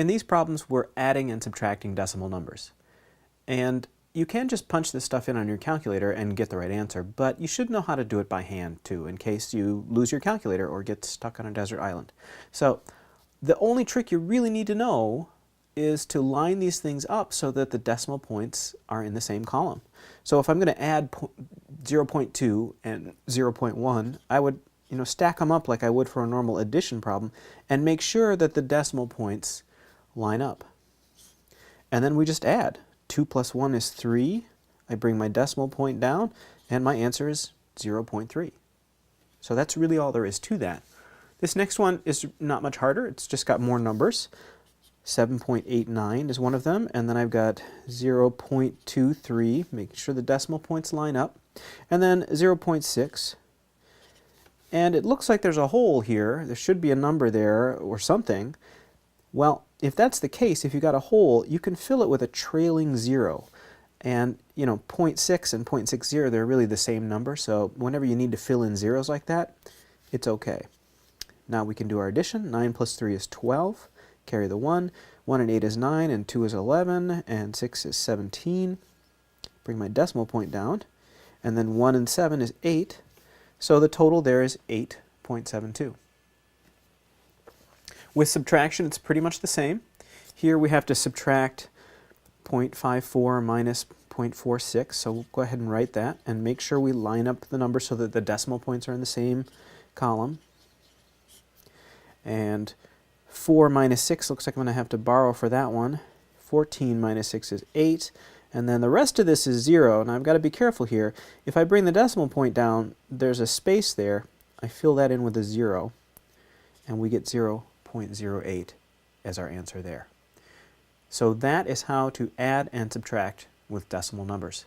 In these problems, we're adding and subtracting decimal numbers. And you can just punch this stuff in on your calculator and get the right answer, but you should know how to do it by hand too, in case you lose your calculator or get stuck on a desert island. So the only trick you really need to know is to line these things up so that the decimal points are in the same column. So if I'm going to add 0.2 and 0.1, I would stack them up like I would for a normal addition problem and make sure that the decimal points line up. And then we just add. 2 plus 1 is 3. I bring my decimal point down, and my answer is 0.3. So that's really all there is to that. This next one is not much harder. It's just got more numbers. 7.89 is one of them, and then I've got 0.23, making sure the decimal points line up, and then 0.6. And it looks like there's a hole here. There should be a number there or something. Well, if that's the case, if you got a hole, you can fill it with a trailing 0. And 0.6 and 0.60, they're really the same number, so whenever you need to fill in zeros like that, it's okay. Now we can do our addition. 9 plus 3 is 12. Carry the 1. 1 and 8 is 9, and 2 is 11, and 6 is 17. Bring my decimal point down. And then 1 and 7 is 8. So the total there is 8.72. With subtraction, it's pretty much the same. Here we have to subtract 0.54 minus 0.46, so we'll go ahead and write that and make sure we line up the numbers so that the decimal points are in the same column. And 4 minus 6 looks like I'm going to have to borrow for that one. 14 minus 6 is 8, and then the rest of this is 0. And I've got to be careful here. If I bring the decimal point down, there's a space there. I fill that in with a 0, and we get 0.08 as our answer there. So that is how to add and subtract with decimal numbers.